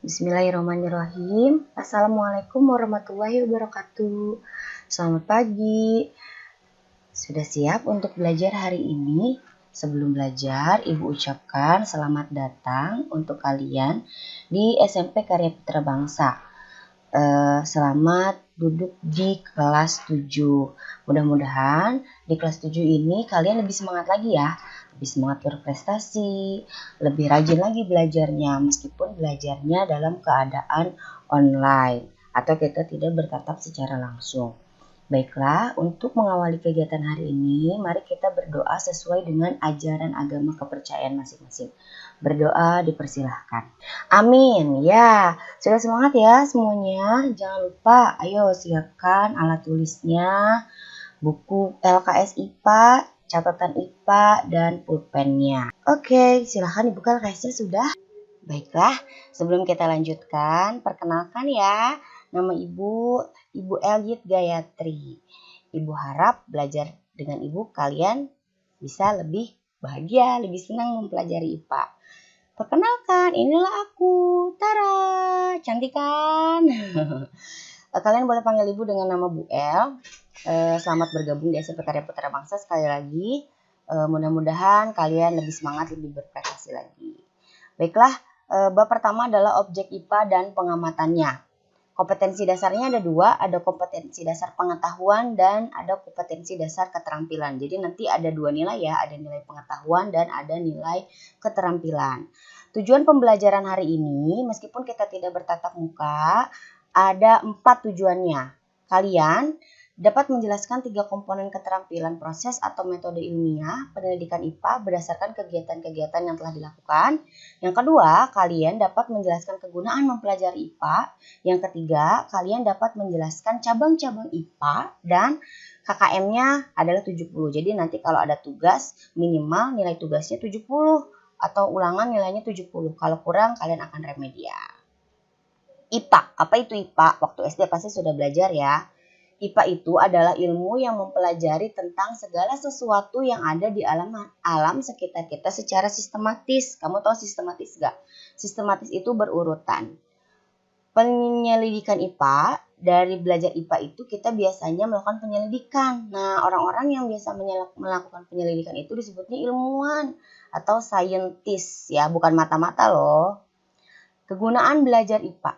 Bismillahirrahmanirrahim. Assalamualaikum warahmatullahi wabarakatuh. Selamat pagi. Sudah siap untuk belajar hari ini? Sebelum belajar, Ibu ucapkan selamat datang untuk kalian di SMP Karya Putra Bangsa. Selamat duduk di kelas 7. Mudah-mudahan di kelas 7 ini kalian lebih semangat lagi ya. Lebih semangat berprestasi, lebih rajin lagi belajarnya meskipun belajarnya dalam keadaan online atau kita tidak bertatap secara langsung. Baiklah, untuk mengawali kegiatan hari ini, mari kita berdoa sesuai dengan ajaran agama kepercayaan masing-masing. Berdoa dipersilahkan. Amin. Ya, sudah semangat ya semuanya. Jangan lupa, ayo siapkan alat tulisnya, buku LKS IPA, catatan IPA, dan pulpennya. Oke, silahkan dibuka LKS-nya sudah. Baiklah, sebelum kita lanjutkan, perkenalkan ya, nama Ibu Elgit Gayatri. Ibu harap belajar dengan Ibu kalian bisa lebih bahagia, lebih senang mempelajari IPA. Perkenalkan, inilah aku. Tara, cantik kan? Kalian boleh panggil Ibu dengan nama Bu El. Selamat bergabung di SMP Karya Putra Bangsa sekali lagi. Mudah-mudahan kalian lebih semangat, lebih berprestasi lagi. Baiklah, bab pertama adalah objek IPA dan pengamatannya. Kompetensi dasarnya ada dua, ada kompetensi dasar pengetahuan dan ada kompetensi dasar keterampilan. Jadi nanti ada dua nilai ya, ada nilai pengetahuan dan ada nilai keterampilan. Tujuan pembelajaran hari ini, meskipun kita tidak bertatap muka, ada 4 tujuannya. Kalian dapat menjelaskan 3 komponen keterampilan proses atau metode ilmiah pendidikan IPA berdasarkan kegiatan-kegiatan yang telah dilakukan. Yang kedua, kalian dapat menjelaskan kegunaan mempelajari IPA. Yang ketiga, kalian dapat menjelaskan cabang-cabang IPA dan KKM-nya adalah 70. Jadi nanti kalau ada tugas, minimal nilai tugasnya 70 atau ulangan nilainya 70. Kalau kurang, kalian akan remedial. IPA, apa itu IPA? Waktu SD pasti sudah belajar ya. IPA itu adalah ilmu yang mempelajari tentang segala sesuatu yang ada di alam sekitar kita secara sistematis. Kamu tahu sistematis gak? Sistematis itu berurutan. Penyelidikan IPA, dari belajar IPA itu kita biasanya melakukan penyelidikan. Nah, orang-orang yang biasa melakukan penyelidikan itu disebutnya ilmuwan atau scientist ya, bukan mata-mata loh. Kegunaan belajar IPA.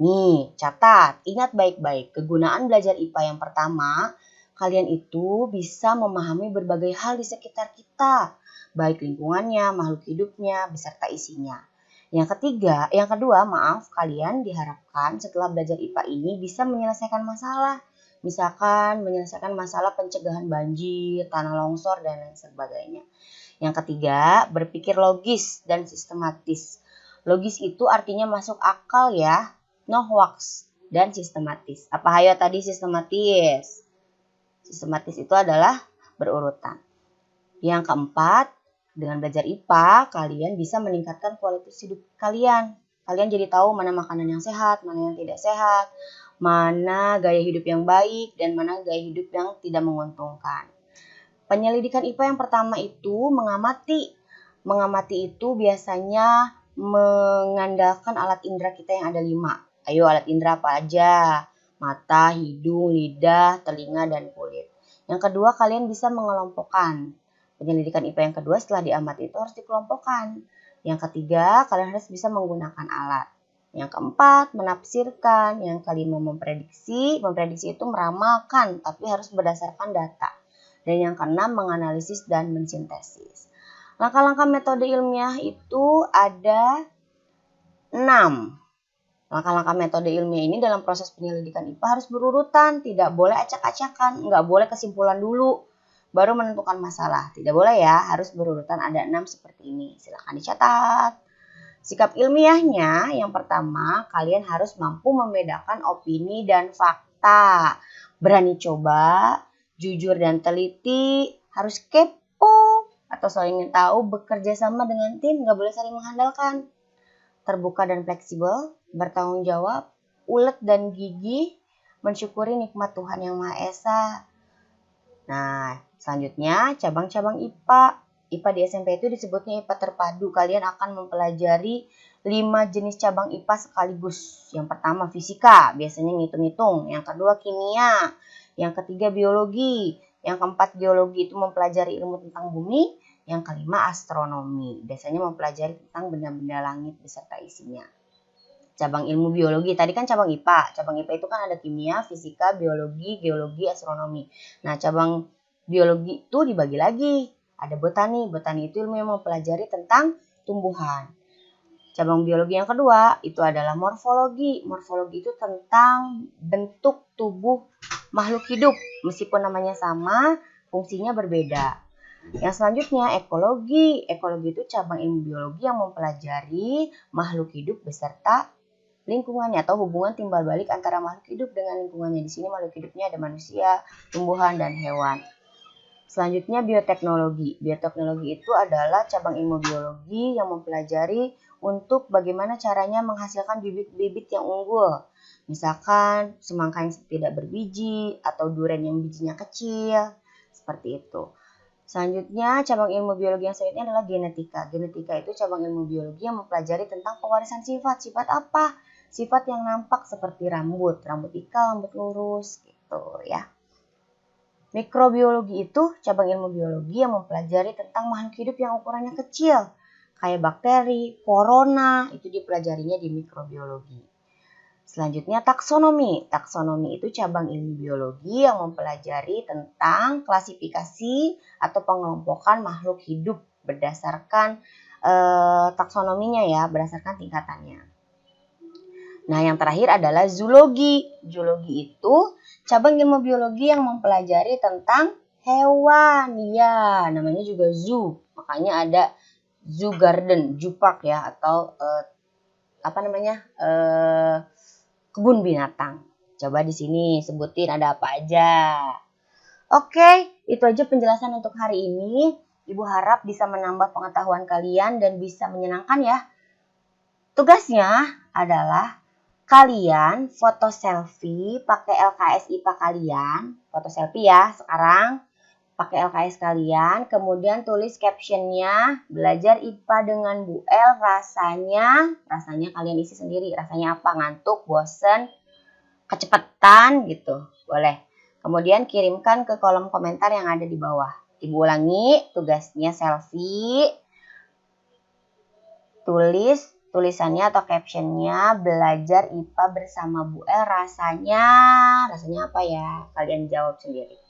Nih, catat, ingat baik-baik. Kegunaan belajar IPA yang pertama, kalian itu bisa memahami berbagai hal di sekitar kita, baik lingkungannya, makhluk hidupnya, beserta isinya. Yang kedua, kalian diharapkan setelah belajar IPA ini bisa menyelesaikan masalah. Misalkan menyelesaikan masalah pencegahan banjir, tanah longsor, dan lain sebagainya. Yang ketiga, berpikir logis dan sistematis. Logis itu artinya masuk akal ya. No hoax dan sistematis. Apa hayo tadi sistematis? Sistematis itu adalah berurutan. Yang keempat, dengan belajar IPA, kalian bisa meningkatkan kualitas hidup kalian. Kalian jadi tahu mana makanan yang sehat, mana yang tidak sehat, mana gaya hidup yang baik, dan mana gaya hidup yang tidak menguntungkan. Penyelidikan IPA yang pertama itu mengamati. Mengamati itu biasanya mengandalkan alat indera kita yang ada 5. Ayo, alat indera apa aja? Mata, hidung, lidah, telinga, dan kulit. Yang kedua, kalian bisa mengelompokkan. Penyelidikan IPA yang kedua setelah diamati itu harus dikelompokkan. Yang ketiga, kalian harus bisa menggunakan alat. Yang keempat, menafsirkan. Yang kelima, memprediksi. Memprediksi itu meramalkan, tapi harus berdasarkan data. Dan yang keenam, menganalisis dan mensintesis. Langkah-langkah metode ilmiah itu ada 6. Langkah-langkah metode ilmiah ini dalam proses penyelidikan IPA harus berurutan, tidak boleh acak-acakan, nggak boleh kesimpulan dulu, baru menentukan masalah. Tidak boleh ya, harus berurutan, ada 6 seperti ini. Silahkan dicatat. Sikap ilmiahnya, yang pertama, kalian harus mampu membedakan opini dan fakta. Berani coba, jujur dan teliti, harus kepo, atau selalu ingin tahu, bekerja sama dengan tim, nggak boleh saling mengandalkan. Terbuka dan fleksibel, bertanggung jawab, ulet dan gigih, mensyukuri nikmat Tuhan Yang Maha Esa. Nah, selanjutnya cabang-cabang IPA. IPA di SMP itu disebutnya IPA terpadu. Kalian akan mempelajari 5 jenis cabang IPA sekaligus. Yang pertama fisika, biasanya ngitung-ngitung. Yang kedua kimia. Yang ketiga biologi. Yang keempat geologi, itu mempelajari ilmu tentang bumi. Yang kelima astronomi, biasanya mempelajari tentang benda-benda langit beserta isinya. Cabang ilmu biologi, tadi kan cabang IPA. Cabang IPA itu kan ada kimia, fisika, biologi, geologi, astronomi. Nah, cabang biologi itu dibagi lagi. Ada botani. Botani itu ilmu yang mempelajari tentang tumbuhan. Cabang biologi yang kedua itu adalah morfologi. Morfologi itu tentang bentuk tubuh makhluk hidup. Meskipun namanya sama, fungsinya berbeda. Yang selanjutnya ekologi. Ekologi itu cabang ilmu biologi yang mempelajari makhluk hidup beserta lingkungannya atau hubungan timbal balik antara makhluk hidup dengan lingkungannya. Di sini makhluk hidupnya ada manusia, tumbuhan, dan hewan. Selanjutnya bioteknologi. Bioteknologi itu adalah cabang ilmu biologi yang mempelajari untuk bagaimana caranya menghasilkan bibit-bibit yang unggul. Misalkan semangka yang tidak berbiji atau durian yang bijinya kecil. Seperti itu. Selanjutnya cabang ilmu biologi yang selanjutnya adalah genetika. Genetika itu cabang ilmu biologi yang mempelajari tentang pewarisan sifat. Sifat apa? Sifat yang nampak seperti rambut. Rambut ikal, rambut lurus gitu ya. Mikrobiologi itu cabang ilmu biologi yang mempelajari tentang makhluk hidup yang ukurannya kecil. Kayak bakteri, corona, itu dipelajarinya di mikrobiologi. Selanjutnya taksonomi. Taksonomi itu cabang ilmu biologi yang mempelajari tentang klasifikasi atau pengelompokan makhluk hidup berdasarkan taksonominya ya, berdasarkan tingkatannya. Nah, yang terakhir adalah zoologi. Zoologi itu cabang ilmu biologi yang mempelajari tentang hewan. Ya, namanya juga zoo. Makanya ada zoo garden, zoo park ya, atau kebun binatang. Coba di sini sebutin ada apa aja. Oke, itu aja penjelasan untuk hari ini. Ibu harap bisa menambah pengetahuan kalian dan bisa menyenangkan ya. Tugasnya adalah kalian foto selfie pakai LKS IPA kalian. Foto selfie ya sekarang. Pakai LKS kalian, kemudian tulis captionnya, belajar IPA dengan Bu El, rasanya kalian isi sendiri, rasanya apa, ngantuk, bosen, kecepatan gitu, boleh. Kemudian kirimkan ke kolom komentar yang ada di bawah. Ibu ulangi, tugasnya selfie, tulis tulisannya atau captionnya, belajar IPA bersama Bu El, rasanya apa ya, kalian jawab sendiri.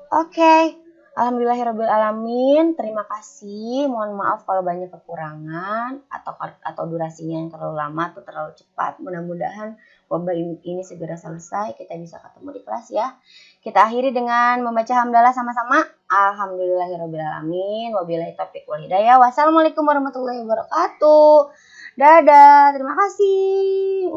Oke, alhamdulillahirobbilalamin. Terima kasih. Mohon maaf kalau banyak kekurangan atau durasinya yang terlalu lama atau terlalu cepat. Mudah-mudahan wabah ini segera selesai. Kita bisa ketemu di kelas ya. Kita akhiri dengan membaca hamdalah sama-sama. Alhamdulillahirobbilalamin. Wabillahi taufiq wal hidayah. Wassalamualaikum warahmatullahi wabarakatuh. Dadah. Terima kasih.